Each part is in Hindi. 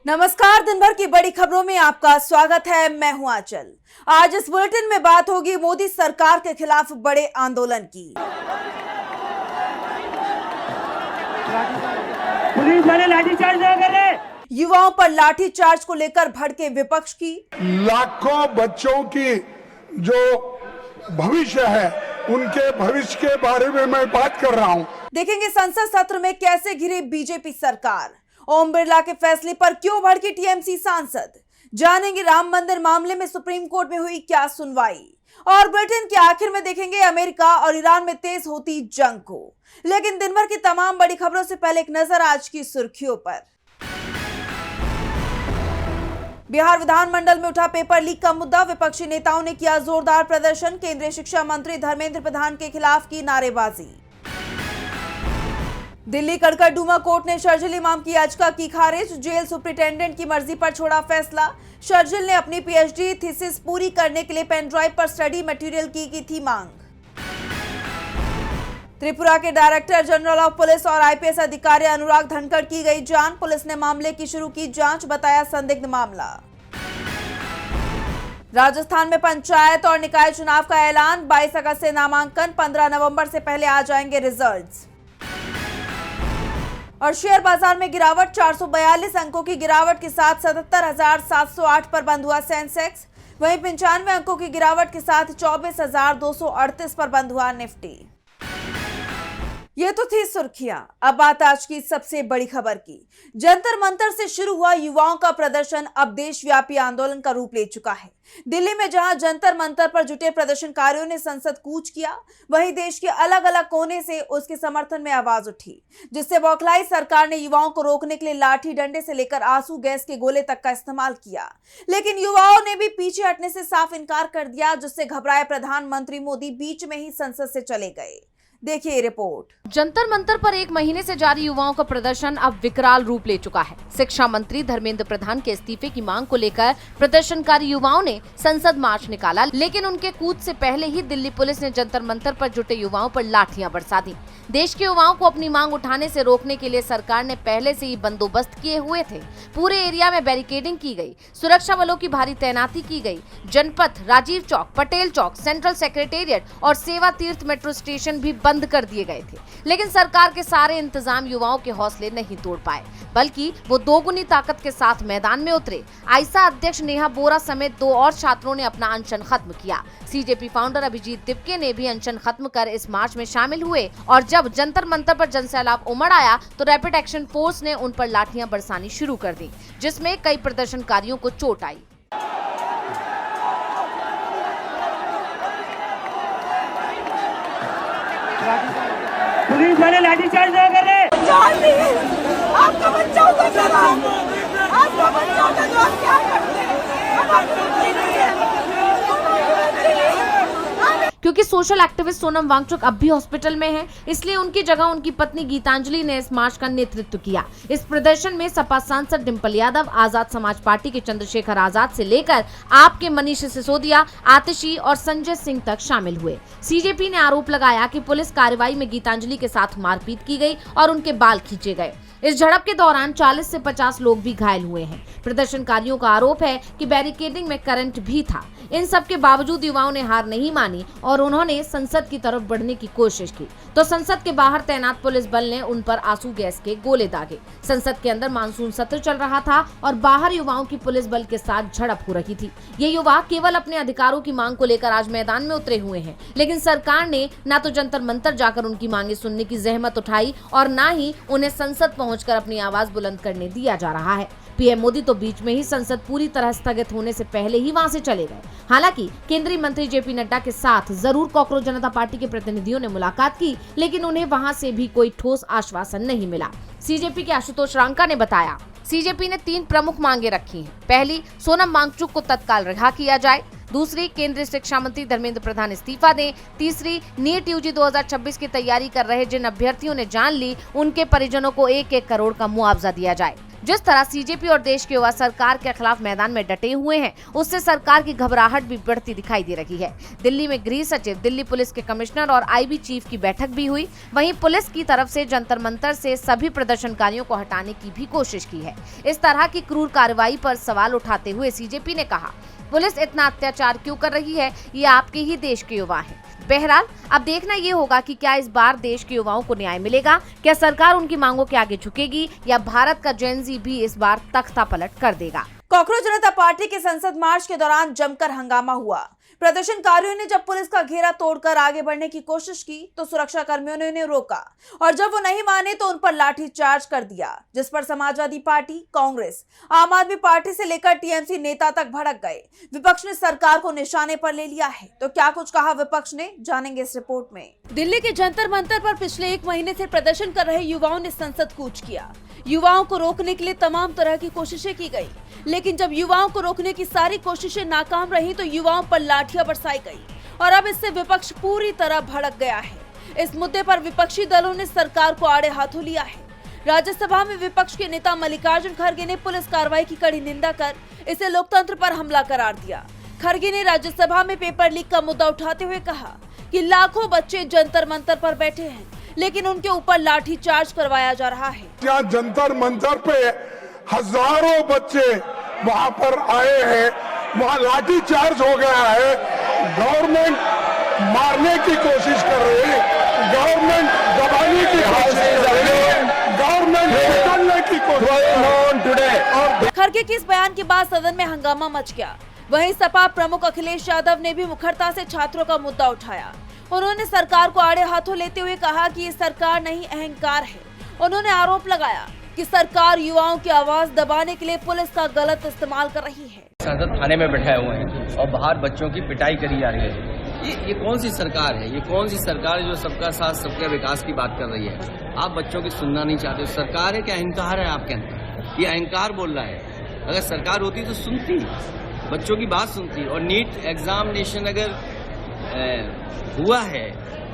नमस्कार, दिन भर की बड़ी खबरों में आपका स्वागत है। मैं हूं आंचल। आज इस बुलेटिन में बात होगी मोदी सरकार के खिलाफ बड़े आंदोलन की। पुलिस वाले लाठीचार्ज न करें। युवाओं पर लाठीचार्ज को लेकर भड़के विपक्ष की। लाखों बच्चों की जो भविष्य है उनके भविष्य के बारे में मैं बात कर रहा हूं। देखेंगे संसद सत्र में कैसे घिरी बीजेपी सरकार। ओम बिरला के फैसले पर क्यों भड़की टीएमसी सांसद। जानेंगे राम मंदिर मामले में सुप्रीम कोर्ट में हुई क्या सुनवाई। और बुलेटिन के आखिर में देखेंगे अमेरिका और ईरान में तेज होती जंग को। लेकिन दिन भर की तमाम बड़ी खबरों से पहले एक नजर आज की सुर्खियों पर। बिहार विधानमंडल में उठा पेपर लीक का मुद्दा। विपक्षी नेताओं ने किया जोरदार प्रदर्शन। केंद्रीय शिक्षा मंत्री धर्मेंद्र प्रधान के खिलाफ की नारेबाजी। दिल्ली कड़कड़डूमा कोर्ट ने शर्जिल इमाम की याचिका की खारिज। जेल सुप्रिंटेंडेंट की मर्जी पर छोड़ा फैसला। शर्जिल ने अपनी पीएचडी थीसिस पूरी करने के लिए पेन ड्राइव पर स्टडी मटेरियल की थी मांग। त्रिपुरा के डायरेक्टर जनरल ऑफ पुलिस और आईपीएस अधिकारी अनुराग धनखड़ की गई जान। पुलिस ने मामले की शुरू की जांच, बताया संदिग्ध मामला। राजस्थान में पंचायत और निकाय चुनाव का ऐलान। 22 अगस्त से नामांकन, 15 नवंबर से पहले आ जाएंगे रिजल्ट्स। और शेयर बाजार में गिरावट, 442 अंकों की गिरावट के साथ 77,708 पर बंद हुआ सेंसेक्स। वहीं 95 अंकों की गिरावट के साथ 24,238 पर बंद हुआ निफ्टी। ये तो थी सुर्खियां। अब बात आज की सबसे बड़ी खबर की। जंतर मंतर से शुरू हुआ युवाओं का प्रदर्शन अब देशव्यापी आंदोलन का रूप ले चुका है। दिल्ली में जहां जंतर मंतर पर जुटे प्रदर्शनकारियों ने संसद कूच किया, वहीं देश के अलग अलग कोने से उसके समर्थन में आवाज उठी, जिससे बौखलाई सरकार ने युवाओं को रोकने के लिए लाठी डंडे से लेकर आंसू गैस के गोले तक का इस्तेमाल किया। लेकिन युवाओं ने भी पीछे हटने से साफ इनकार कर दिया, जिससे घबराए प्रधानमंत्री मोदी बीच में ही संसद से चले गए। देखिए रिपोर्ट। जंतर मंतर पर एक महीने से जारी युवाओं का प्रदर्शन अब विकराल रूप ले चुका है। शिक्षा मंत्री धर्मेंद्र प्रधान के इस्तीफे की मांग को लेकर प्रदर्शनकारी युवाओं ने संसद मार्च निकाला, लेकिन उनके कूच से पहले ही दिल्ली पुलिस ने जंतर मंतर पर जुटे युवाओं पर लाठियां बरसा दी। देश के युवाओं को अपनी मांग उठाने से रोकने के लिए सरकार ने पहले से ही बंदोबस्त किए हुए थे। पूरे एरिया में बैरिकेडिंग की गई, सुरक्षा बलों की भारी तैनाती की गई। जनपथ, राजीव चौक, पटेल चौक, सेंट्रल सेक्रेटेरिएट और सेवा तीर्थ मेट्रो स्टेशन भी बंद कर दिए गए थे। लेकिन सरकार के सारे इंतजाम युवाओं के हौसले नहीं तोड़ पाए, बल्कि वो दोगुनी ताकत के साथ मैदान में उतरे। आईसा अध्यक्ष नेहा बोरा समेत 2 और छात्रों ने अपना अनशन खत्म किया। सीजेपी फाउंडर अभिजीत दिपके ने भी अनशन खत्म कर इस मार्च में शामिल हुए। और जब जंतर मंतर पर जनसैलाब उमड़ आया तो रैपिड एक्शन फोर्स ने उन पर लाठियां बरसानी शुरू कर दी, जिसमें कई प्रदर्शनकारियों को चोट आई। पुलिस वाले लाठीचार्ज न करें। आपका बच्चा उधर चला, आपका बच्चा उधर चला, क्या करते हैं? क्योंकि सोशल एक्टिविस्ट सोनम वांगचुक अब भी हॉस्पिटल में हैं, इसलिए उनकी जगह उनकी पत्नी गीतांजलि ने इस मार्च का नेतृत्व किया। इस प्रदर्शन में सपा सांसद डिंपल यादव, आजाद समाज पार्टी के चंद्रशेखर आजाद से लेकर आप के मनीष सिसोदिया, आतिशी और संजय सिंह तक शामिल हुए। सीजेपी ने आरोप लगाया कि पुलिस कार्रवाई में गीतांजलि के साथ मारपीट की गई और उनके बाल खींचे गए। इस झड़प के दौरान 40 से 50 लोग भी घायल हुए हैं। प्रदर्शनकारियों का आरोप है कि बैरिकेडिंग में करंट भी था। इन सब के बावजूद युवाओं ने हार नहीं मानी और उन्होंने संसद की तरफ बढ़ने की कोशिश की, तो संसद के बाहर तैनात पुलिस बल ने उन पर आंसू गैस के गोले दागे। संसद के अंदर मानसून सत्र चल रहा था और बाहर युवाओं की पुलिस बल के साथ झड़प हो रही थी। ये युवा केवल अपने अधिकारों की मांग को लेकर आज मैदान में उतरे हुए हैं, लेकिन सरकार ने न तो जंतर मंतर जाकर उनकी मांगे सुनने की जहमत उठाई और न ही उन्हें संसद पहुंचकर अपनी आवाज बुलंद करने दिया जा रहा है। पीएम मोदी तो बीच में ही संसद पूरी तरह स्थगित होने से पहले ही वहां से चले गए। हालांकि केंद्रीय मंत्री जेपी नड्डा के साथ जरूर कॉकरोच जनता पार्टी के प्रतिनिधियों ने मुलाकात की, लेकिन उन्हें वहां से भी कोई ठोस आश्वासन नहीं मिला। सीजेपी के आशुतोष रांका ने बताया, सीजेपी ने 3 प्रमुख मांगे रखी हैं। पहली, सोनम वांगचुक को तत्काल रिहा किया जाए। दूसरी, केंद्रीय शिक्षा मंत्री धर्मेंद्र प्रधान इस्तीफा दें। तीसरी, नीट यूजी 2026 की तैयारी कर रहे जिन अभ्यर्थियों ने जान ली, उनके परिजनों को 1-1 करोड़ का मुआवजा दिया जाए। जिस तरह सीजेपी और देश के युवा सरकार के खिलाफ मैदान में डटे हुए हैं, उससे सरकार की घबराहट भी बढ़ती दिखाई दे रही है। दिल्ली में गृह सचिव, दिल्ली पुलिस के कमिश्नर और आईबी चीफ की बैठक भी हुई। वहीं पुलिस की तरफ से जंतर मंतर से सभी प्रदर्शनकारियों को हटाने की भी कोशिश की है। इस तरह की क्रूर कार्रवाई पर सवाल उठाते हुए सीजेपी ने कहा, पुलिस इतना अत्याचार क्यों कर रही है, ये आपके ही देश के युवा हैं। बहरहाल अब देखना ये होगा कि क्या इस बार देश के युवाओं को न्याय मिलेगा, क्या सरकार उनकी मांगों के आगे झुकेगी या भारत का जेनजी भी इस बार तख्ता पलट कर देगा। कॉकरोच जनता पार्टी के संसद मार्च के दौरान जमकर हंगामा हुआ। प्रदर्शनकारियों ने जब पुलिस का घेरा तोड़कर आगे बढ़ने की कोशिश की तो सुरक्षा कर्मियों ने उन्हें रोका और जब वो नहीं माने तो उन पर लाठीचार्ज कर दिया, जिस पर समाजवादी पार्टी, कांग्रेस, आम आदमी पार्टी से लेकर टीएमसी नेता तक भड़क गए। विपक्ष ने सरकार को निशाने पर ले लिया है। तो क्या कुछ कहा विपक्ष ने, जानेंगे इस रिपोर्ट में। दिल्ली के जंतर मंतर पर पिछले एक महीने से प्रदर्शन कर रहे युवाओं ने संसद कूच किया। युवाओं को रोकने के लिए तमाम तरह की कोशिशें की गई, लेकिन जब युवाओं को रोकने की सारी कोशिशें नाकाम रही तो युवाओं पर लाठियां बरसाई गई और अब इससे विपक्ष पूरी तरह भड़क गया है। इस मुद्दे पर विपक्षी दलों ने सरकार को आड़े हाथों लिया है। राज्यसभा में विपक्ष के नेता मल्लिकार्जुन खड़गे ने पुलिस कार्रवाई की कड़ी निंदा कर इसे लोकतंत्र पर हमला करार दिया। खड़गे ने राज्यसभा में पेपर लीक का मुद्दा उठाते हुए कहा कि लाखों बच्चे जंतर मंतर पर बैठे हैं, लेकिन उनके ऊपर लाठी चार्ज करवाया जा रहा है। यहाँ जंतर मंतर पे हजारों बच्चे वहाँ पर आए हैं, वहाँ लाठी चार्ज हो गया है। गवर्नमेंट मारने की कोशिश कर रही है, गवर्नमेंट दबाने की कोशिश कर रही है, गवर्नमेंट निकलने की कोशिश। खड़गे के इस बयान के बाद सदन में हंगामा मच गया। वहीं सपा प्रमुख अखिलेश यादव ने भी मुखरता से छात्रों का मुद्दा उठाया। उन्होंने सरकार को आड़े हाथों लेते हुए कहा कि ये सरकार नहीं, अहंकार है। उन्होंने आरोप लगाया कि सरकार युवाओं की आवाज दबाने के लिए पुलिस का गलत इस्तेमाल कर रही है। संसद थाने में बैठाए हुए हैं और बाहर बच्चों की पिटाई करी जा रही है। ये कौन सी सरकार है? ये कौन सी सरकार है जो सबका साथ सबके विकास की बात कर रही है? आप बच्चों की सुनना नहीं चाहते। सरकार है क्या अहंकार है आपके अंदर? ये अहंकार बोल रहा है। अगर सरकार होती तो सुनती, बच्चों की बात सुनती। और नीट एग्जामिनेशन अगर हुआ है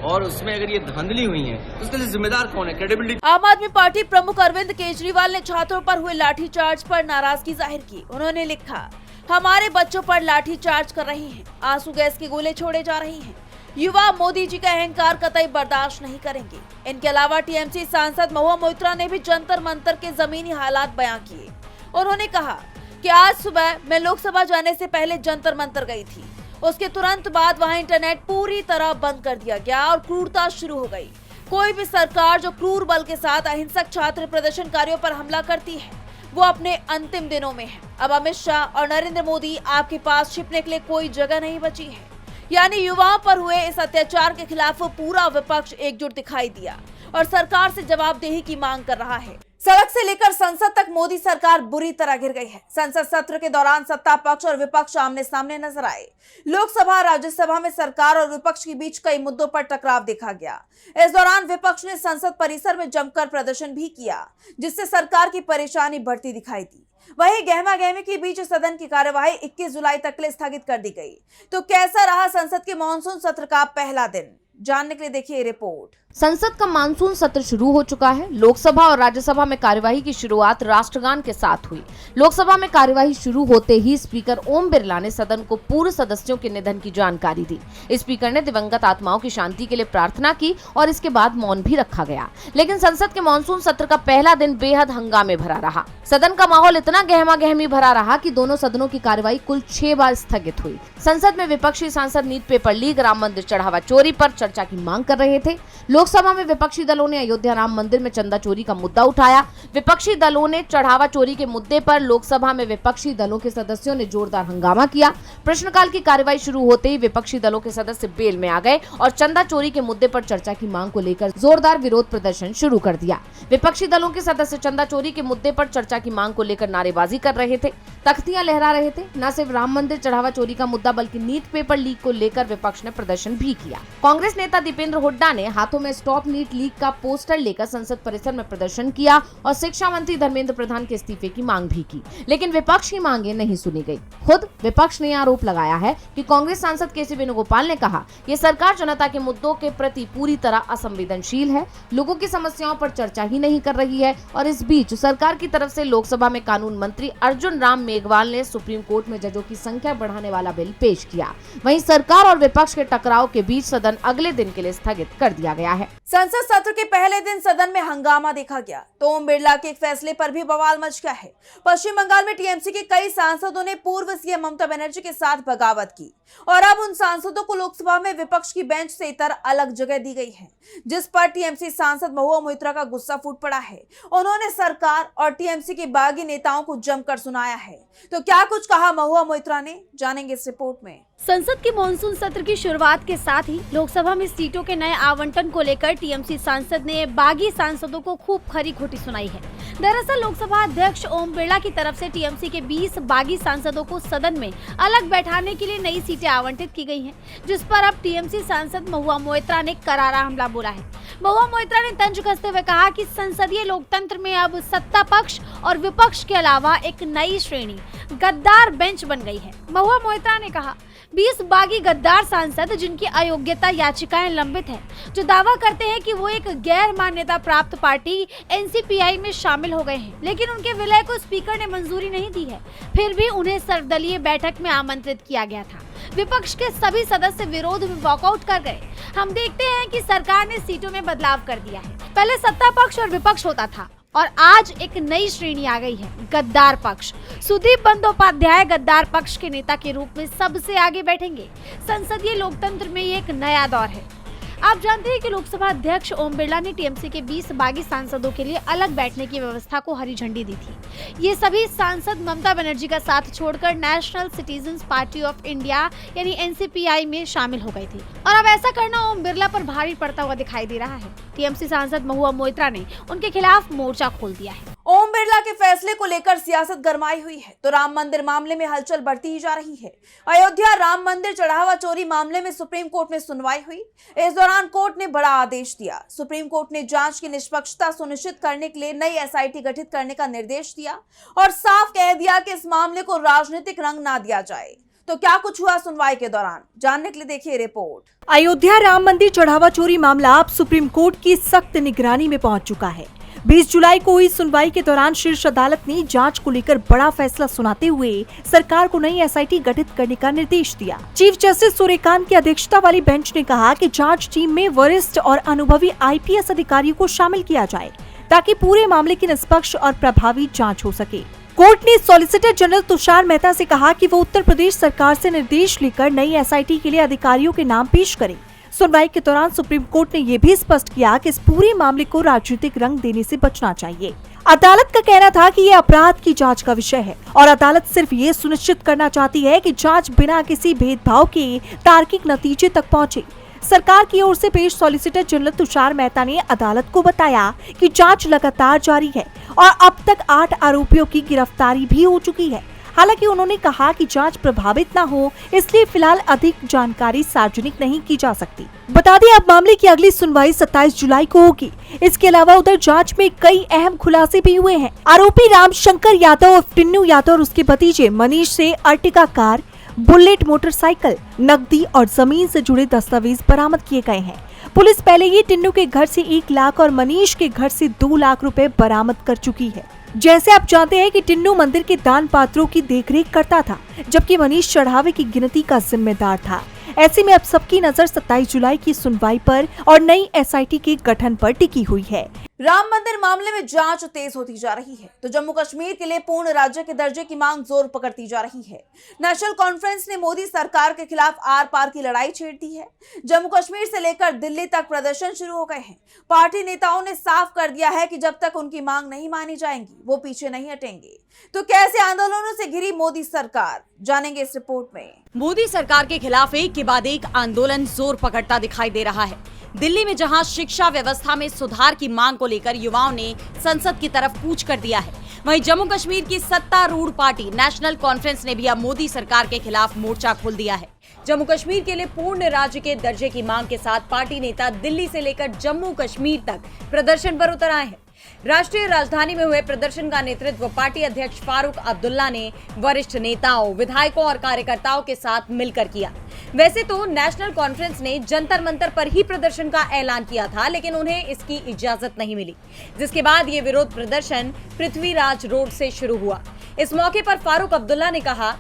और उसमें अगर ये धांधली हुई है तो उसके लिए जिम्मेदार कौन है? क्रेडिबिलिटी। आम आदमी पार्टी प्रमुख अरविंद केजरीवाल ने छात्रों पर हुए लाठीचार्ज पर नाराजगी जाहिर की। उन्होंने लिखा, हमारे बच्चों पर लाठीचार्ज कर रही हैं, आंसू गैस के गोले छोड़े जा रही हैं। युवा मोदी जी का अहंकार कतई बर्दाश्त नहीं करेंगे। इनके अलावा टीएमसी सांसद महुआ मोइत्रा ने भी जंतर मंतर के जमीनी हालात बयां किए। उन्होंने कहा कि आज सुबह मैं लोकसभा जाने से पहले जंतर मंतर गई थी। उसके तुरंत बाद वहां इंटरनेट पूरी तरह बंद कर दिया गया और क्रूरता शुरू हो गई। कोई भी सरकार जो क्रूर बल के साथ अहिंसक छात्र प्रदर्शनकारियों पर हमला करती है वो अपने अंतिम दिनों में है। अब अमित शाह और नरेंद्र मोदी आपके पास छिपने के लिए कोई जगह नहीं बची है। यानी युवाओं पर हुए इस अत्याचार के खिलाफ पूरा विपक्ष एकजुट दिखाई दिया और सरकार से जवाबदेही की मांग कर रहा है। सड़क से लेकर संसद तक मोदी सरकार बुरी तरह घिर गई है। संसद सत्र के दौरान सत्ता पक्ष और विपक्ष आमने सामने नजर आए। लोकसभा, राज्यसभा में सरकार और विपक्ष के बीच कई मुद्दों पर टकराव देखा गया। इस दौरान विपक्ष ने संसद परिसर में जमकर प्रदर्शन भी किया, जिससे सरकार की परेशानी बढ़ती दिखाई दी। वहीं गहमा गहमी के बीच सदन की कार्यवाही 21 जुलाई तक के लिए स्थगित कर दी गई। तो कैसा रहा संसद के मानसून सत्र का पहला दिन, जानने के लिए देखिए रिपोर्ट। संसद का मानसून सत्र शुरू हो चुका है। लोकसभा और राज्यसभा में कार्यवाही की शुरुआत राष्ट्रगान के साथ हुई। लोकसभा में कार्यवाही शुरू होते ही स्पीकर ओम बिरला ने सदन को पूर्व सदस्यों के निधन की जानकारी दी। स्पीकर ने दिवंगत आत्माओं की शांति के लिए प्रार्थना की और इसके बाद मौन भी रखा गया। लेकिन संसद के मानसून सत्र का पहला दिन बेहद हंगामे भरा रहा। सदन का माहौल इतना गहमा गहमी भरा रहा कि दोनों सदनों की कार्यवाही कुल 6 बार स्थगित हुई। संसद में विपक्षी सांसद नीट पेपर लीक, राम मंदिर चढ़ावा चोरी पर चर्चा की मांग कर रहे थे। लोकसभा में विपक्षी दलों ने अयोध्या राम मंदिर में चंदा चोरी का मुद्दा उठाया। विपक्षी दलों ने चढ़ावा चोरी के मुद्दे पर लोकसभा में विपक्षी दलों के सदस्यों ने जोरदार हंगामा किया। प्रश्नकाल की कार्यवाही शुरू होते ही विपक्षी दलों के सदस्य बेल में आ गए और चंदा चोरी के मुद्दे पर चर्चा की मांग को लेकर जोरदार विरोध प्रदर्शन शुरू कर दिया। विपक्षी दलों के सदस्य चंदा चोरी के मुद्दे पर चर्चा की मांग को लेकर नारेबाजी कर रहे थे, तख्तियां लहरा रहे थे। न सिर्फ राम मंदिर चढ़ावा चोरी का मुद्दा बल्कि नीट पेपर लीक को लेकर विपक्ष ने प्रदर्शन भी किया। कांग्रेस नेता दीपेंद्र हुड्डा ने हाथों में में स्टॉप नीट लीक का पोस्टर लेकर संसद परिसर में प्रदर्शन किया और शिक्षा मंत्री धर्मेंद्र प्रधान के इस्तीफे की मांग भी की, लेकिन विपक्ष की मांगे नहीं सुनी गई। खुद विपक्ष ने आरोप लगाया है कि कांग्रेस सांसद केसी वेणुगोपाल ने कहा, ये सरकार जनता के मुद्दों के प्रति पूरी तरह असंवेदनशील है, लोगों की समस्याओं पर चर्चा ही नहीं कर रही है। और इस बीच सरकार की तरफ से लोकसभा में कानून मंत्री अर्जुन राम मेघवाल ने सुप्रीम कोर्ट में जजों की संख्या बढ़ाने वाला बिल पेश किया। वहीं सरकार और विपक्ष के टकराव के बीच सदन अगले दिन के लिए स्थगित कर दिया गया है। संसद सत्र के पहले दिन सदन में हंगामा देखा गया तो ओम बिरला के एक फैसले पर भी बवाल मच गया है। पश्चिम बंगाल में टीएमसी के कई सांसदों ने पूर्व सीएम ममता बनर्जी के साथ बगावत की और अब उन सांसदों को लोकसभा में विपक्ष की बेंच से इतर अलग जगह दी गई है, जिस पर टीएमसी सांसद महुआ मोइत्रा का गुस्सा फूट पड़ा है। उन्होंने सरकार और टीएमसी के बागी नेताओं को जमकर सुनाया है। तो क्या कुछ कहा महुआ मोइत्रा ने, जानेंगे इस रिपोर्ट में। संसद के मानसून सत्र की शुरुआत के साथ ही लोकसभा में सीटों के नए आवंटन को लेकर टीएमसी सांसद ने बागी सांसदों को खूब खरी खोटी सुनाई है। दरअसल लोकसभा अध्यक्ष ओम बिरला की तरफ से टीएमसी के 20 बागी सांसदों को सदन में अलग बैठाने के लिए नई सीटें आवंटित की गई हैं, जिस पर अब टीएमसी सांसद महुआ मोइत्रा ने करारा हमला बोला है। महुआ मोइत्रा ने तंज कसते हुए कहा कि संसदीय लोकतंत्र में अब सत्ता पक्ष और विपक्ष के अलावा एक नई श्रेणी गद्दार बेंच बन गई है। महुआ मोइत्रा ने कहा, 20 बागी गद्दार सांसद जिनकी अयोग्यता याचिकाएं लंबित हैं, जो दावा करते हैं कि वो एक गैर मान्यता प्राप्त पार्टी एनसीपीआई में शामिल हो गए हैं, लेकिन उनके विलय को स्पीकर ने मंजूरी नहीं दी है, फिर भी उन्हें सर्वदलीय बैठक में आमंत्रित किया गया था। विपक्ष के सभी सदस्य विरोध में वॉकआउट कर गए। हम देखते हैं कि सरकार ने सीटों में बदलाव कर दिया है। पहले सत्ता पक्ष और विपक्ष होता था और आज एक नई श्रेणी आ गई है, गद्दार पक्ष। सुदीप बंदोपाध्याय गद्दार पक्ष के नेता के रूप में सबसे आगे बैठेंगे। संसदीय लोकतंत्र में ये एक नया दौर है। आप जानते हैं कि लोकसभा अध्यक्ष ओम बिरला ने टीएमसी के 20 बागी सांसदों के लिए अलग बैठने की व्यवस्था को हरी झंडी दी थी। ये सभी सांसद ममता बनर्जी का साथ छोड़कर national citizens party of India यानी एनसीपीआई में शामिल हो गए थे और अब ऐसा करना ओम बिरला पर भारी पड़ता हुआ दिखाई दे रहा है। टीएमसी सांसद महुआ मोइत्रा ने उनके खिलाफ मोर्चा खोल दिया है। ओम बिरला के फैसले को लेकर सियासत गरमाई हुई है तो राम मंदिर मामले में हलचल बढ़ती ही जा रही है। अयोध्या राम मंदिर चढ़ावा चोरी मामले में सुप्रीम कोर्ट में सुनवाई हुई। इस दौरान कोर्ट ने बड़ा आदेश दिया। सुप्रीम कोर्ट ने जांच की निष्पक्षता सुनिश्चित करने के लिए नई एसआईटी गठित करने का निर्देश दिया और साफ कह दिया कि इस मामले को राजनीतिक रंग ना दिया जाए। तो क्या कुछ हुआ सुनवाई के दौरान, जानने के लिए देखिए रिपोर्ट। अयोध्या राम मंदिर चढ़ावा चोरी मामला अब सुप्रीम कोर्ट की सख्त निगरानी में पहुंच चुका है। 20 जुलाई को हुई सुनवाई के दौरान शीर्ष अदालत ने जांच को लेकर बड़ा फैसला सुनाते हुए सरकार को नई एसआईटी गठित करने का निर्देश दिया। चीफ जस्टिस सूर्यकांत की अध्यक्षता वाली बेंच ने कहा कि जांच टीम में वरिष्ठ और अनुभवी आईपीएस अधिकारियों को शामिल किया जाए ताकि पूरे मामले की निष्पक्ष और प्रभावी जाँच हो सके। कोर्ट ने सॉलिसिटर जनरल तुषार मेहता से कहा कि वो उत्तर प्रदेश सरकार से निर्देश लेकर नई एसआईटी के लिए अधिकारियों के नाम पेश करें। सुनवाई के दौरान सुप्रीम कोर्ट ने ये भी स्पष्ट किया कि इस पूरे मामले को राजनीतिक रंग देने से बचना चाहिए। अदालत का कहना था कि ये अपराध की जांच का विषय है और अदालत सिर्फ ये सुनिश्चित करना चाहती है कि जांच बिना किसी भेदभाव के तार्किक नतीजे तक पहुंचे। सरकार की ओर से पेश सॉलिसिटर जनरल तुषार मेहता ने अदालत को बताया कि जांच लगातार जारी है और अब तक 8 आरोपियों की गिरफ्तारी भी हो चुकी है। हालांकि उन्होंने कहा कि जांच प्रभावित न हो, इसलिए फिलहाल अधिक जानकारी सार्वजनिक नहीं की जा सकती। बता दें अब मामले की अगली सुनवाई 27 जुलाई को होगी। इसके अलावा उधर जांच में कई अहम खुलासे भी हुए हैं। आरोपी रामशंकर यादव और टिन्नू यादव और उसके भतीजे मनीष से अर्टिगा कार, बुलेट मोटरसाइकिल, नकदी और जमीन से जुड़े दस्तावेज बरामद किए गए हैं। पुलिस पहले ही टिन्नू के घर से 1 लाख और मनीष के घर से 2 लाख रुपए बरामद कर चुकी है। जैसे आप जानते हैं कि टिन्नू मंदिर के दान पात्रों की देखरेख करता था, जबकि मनीष चढ़ावे की गिनती का जिम्मेदार था। ऐसे में अब सबकी नजर 27 जुलाई की सुनवाई पर और नई एसआईटी के गठन पर टिकी हुई है। राम मंदिर मामले में जांच तेज होती जा रही है तो जम्मू कश्मीर के लिए पूर्ण राज्य के दर्जे की मांग जोर पकड़ती जा रही है। नेशनल कॉन्फ्रेंस ने मोदी सरकार के खिलाफ आर पार की लड़ाई छेड़ दी है। जम्मू कश्मीर से लेकर दिल्ली तक प्रदर्शन शुरू हो गए हैं। पार्टी नेताओं ने साफ कर दिया है कि जब तक उनकी मांग नहीं मानी जाएंगी वो पीछे नहीं हटेंगे। तो कैसे आंदोलनों से घिरी मोदी सरकार, जानेंगे इस रिपोर्ट में। मोदी सरकार के खिलाफ एक के बाद एक आंदोलन जोर पकड़ता दिखाई दे रहा है। दिल्ली में जहां शिक्षा व्यवस्था में सुधार की मांग को लेकर युवाओं ने संसद की तरफ कूच कर दिया है, वहीं जम्मू कश्मीर की सत्तारूढ़ पार्टी नेशनल कॉन्फ्रेंस ने भी अब मोदी सरकार के खिलाफ मोर्चा खोल दिया है। जम्मू कश्मीर के लिए पूर्ण राज्य के दर्जे की मांग के साथ पार्टी नेता दिल्ली से लेकर जम्मू कश्मीर तक प्रदर्शन पर उतर आए हैं। राष्ट्रीय राजधानी में हुए प्रदर्शन का नेतृत्व पार्टी अध्यक्ष फारूक अब्दुल्ला ने वरिष्ठ नेताओं, विधायकों और कार्यकर्ताओं के साथ मिलकर किया। वैसे तो नेशनल कॉन्फ्रेंस ने जंतर मंतर पर ही प्रदर्शन का ऐलान किया था, लेकिन उन्हें इसकी इजाजत नहीं मिली, जिसके बाद ये विरोध प्रदर्शन पृथ्वीराज रोड से शुरू हुआ। इस मौके पर फारूक अब्दुल्ला ने कहा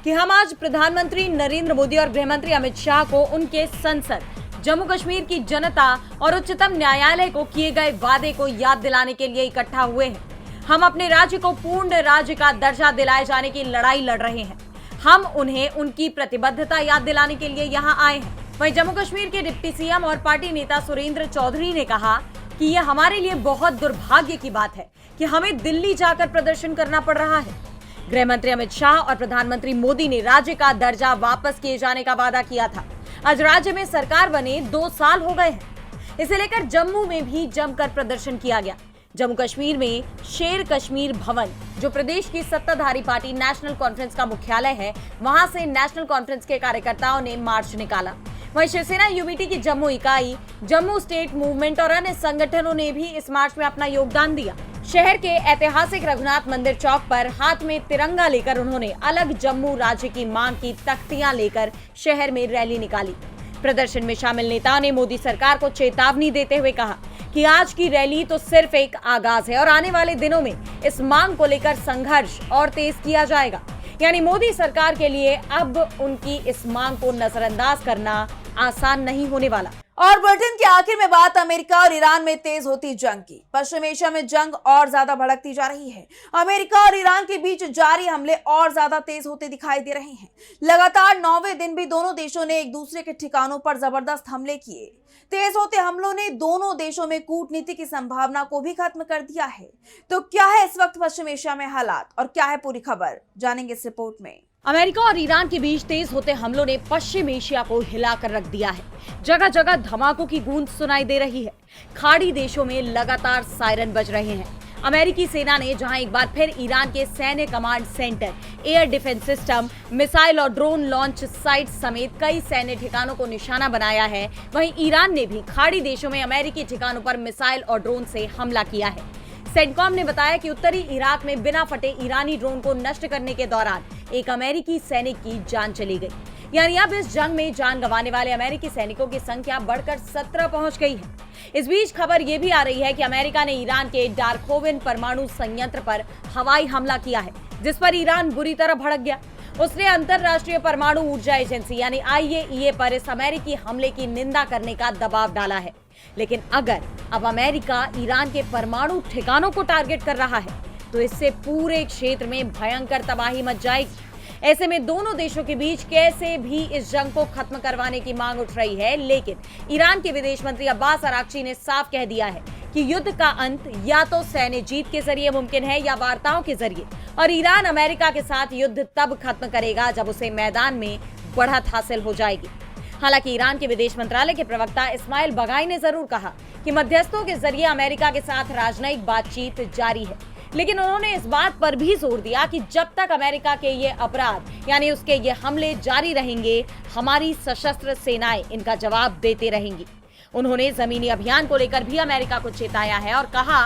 कि हम आज प्रधानमंत्री नरेंद्र मोदी और गृहमंत्री अमित शाह को उनके संसद, जम्मू कश्मीर की जनता और उच्चतम न्यायालय को किए गए वादे को याद दिलाने के लिए इकट्ठा हुए हैं। हम अपने राज्य को पूर्ण राज्य का दर्जा दिलाए जाने की लड़ाई लड़ रहे हैं। हम उन्हें उनकी प्रतिबद्धता याद दिलाने के लिए यहाँ आए हैं। वहीं जम्मू कश्मीर के डिप्टी सीएम और पार्टी नेता सुरेंद्र चौधरी ने कहा कि यह हमारे लिए बहुत दुर्भाग्य की बात है कि हमें दिल्ली जाकर प्रदर्शन करना पड़ रहा है। गृह मंत्री अमित शाह और प्रधानमंत्री मोदी ने राज्य का दर्जा वापस किए जाने का वादा किया था। आज राज्य में सरकार बने 2 साल हो गए हैं। इसे लेकर जम्मू में भी जमकर प्रदर्शन किया गया। जम्मू कश्मीर में शेर कश्मीर भवन, जो प्रदेश की सत्ताधारी पार्टी नेशनल कॉन्फ्रेंस का मुख्यालय है, वहां से नेशनल कॉन्फ्रेंस के कार्यकर्ताओं ने मार्च निकाला। वहीं शिवसेना यूबीटी की जम्मू इकाई, जम्मू स्टेट मूवमेंट और अन्य संगठनों ने भी इस मार्च में अपना योगदान दिया। शहर के ऐतिहासिक रघुनाथ मंदिर चौक पर हाथ में तिरंगा लेकर उन्होंने अलग जम्मू राज्य की मांग की तख्तियां लेकर शहर में रैली निकाली। प्रदर्शन में शामिल नेताओं ने मोदी सरकार को चेतावनी देते हुए कहा कि आज की रैली तो सिर्फ एक आगाज है और आने वाले दिनों में इस मांग को लेकर संघर्ष और तेज किया जाएगा। यानी मोदी सरकार के लिए अब उनकी इस मांग को नजरअंदाज करना आसान नहीं होने वाला। और बुलेटिन के आखिर में बात अमेरिका और ईरान में तेज होती जंग की। पश्चिम एशिया में जंग और ज्यादा भड़कती जा रही है। अमेरिका और ईरान के बीच जारी हमले और ज्यादा तेज होते दिखाई दे रहे हैं। लगातार 9वें दिन भी दोनों देशों ने एक दूसरे के ठिकानों पर जबरदस्त हमले किए। तेज होते हमलों ने दोनों देशों में कूटनीति की संभावना को भी खत्म कर दिया है। तो क्या है इस वक्त पश्चिम एशिया में हालात और क्या है पूरी खबर, जानेंगे इस रिपोर्ट में। अमेरिका और ईरान के बीच तेज होते हमलों ने पश्चिम एशिया को हिलाकर रख दिया है। जगह जगह धमाकों की गूंज सुनाई दे रही है। खाड़ी देशों में लगातार सायरन बज रहे हैं। अमेरिकी सेना ने जहां एक बार फिर ईरान के सैन्य command centre, air defence system, missile और ड्रोन लॉन्च साइट समेत कई सैन्य ठिकानों को निशाना बनाया है, वहीं ईरान ने भी खाड़ी देशों में अमेरिकी ठिकानों पर मिसाइल और ड्रोन से हमला किया है। सेंटकॉम ने बताया कि उत्तरी इराक में बिना फटे ईरानी ड्रोन को नष्ट करने के दौरान एक अमेरिकी सैनिक की जान चली गई। यानी अब इस जंग में जान गंवाने वाले अमेरिकी सैनिकों की संख्या बढ़कर 17 पहुंच गई है। इस बीच खबर ये भी आ रही है कि अमेरिका ने ईरान के डार्कोविन परमाणु संयंत्र पर हवाई हमला किया है, जिस पर ईरान बुरी तरह भड़क गया। उसने अंतरराष्ट्रीय परमाणु ऊर्जा एजेंसी यानी IAEA पर इस अमेरिकी हमले की निंदा करने का दबाव डाला है। लेकिन अगर अब अमेरिका ईरान के परमाणु ठिकानों को टारगेट कर रहा है तो इससे पूरे क्षेत्र में भयंकर तबाही मच जाएगी। ऐसे में दोनों देशों के बीच कैसे भी इस जंग को खत्म करवाने की मांग उठ रही है। लेकिन ईरान के विदेश मंत्री अब्बास अराक्ची ने साफ कह दिया है कि युद्ध का अंत या तो सैन्य जीत के जरिए मुमकिन है या वार्ताओं के जरिए, और ईरान अमेरिका के साथ युद्ध तब खत्म करेगा जब उसे मैदान में बढ़त हासिल हो जाएगी। हालांकि ईरान के विदेश मंत्रालय के प्रवक्ता इस्माइल बगाई ने जरूर कहा कि मध्यस्थों के जरिए अमेरिका के साथ राजनयिक बातचीत जारी है, लेकिन उन्होंने इस बात पर भी जोर दिया कि जब तक अमेरिका के ये अपराध यानी उसके ये हमले जारी रहेंगे, हमारी सशस्त्र सेनाएं इनका जवाब देते रहेंगी। उन्होंने जमीनी अभियान को लेकर भी अमेरिका को चेताया है और कहा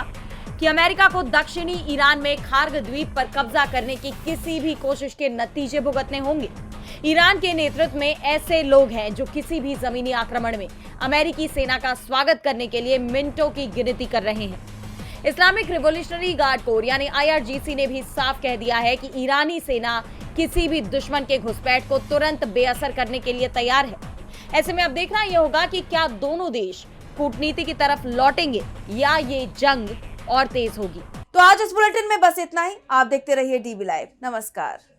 कि अमेरिका को दक्षिणी ईरान में खार्ग द्वीप पर कब्जा करने की किसी भी कोशिश के नतीजे भुगतने होंगे। ईरान के नेतृत्व में ऐसे लोग हैं जो किसी भी जमीनी आक्रमण में अमेरिकी सेना का स्वागत करने के लिए मिनटों की गिनती कर रहे हैं। इस्लामिक रिवोल्यूशनरी गार्ड कोर यानी IRGC ने भी साफ कह दिया है कि ईरानी सेना किसी भी दुश्मन के घुसपैठ को तुरंत बेअसर करने के लिए तैयार है। ऐसे में अब देखना यह होगा कि क्या दोनों देश कूटनीति की तरफ लौटेंगे या ये जंग और तेज होगी। तो आज इस बुलेटिन में बस इतना ही। आप देखते रहिए DB लाइव। नमस्कार।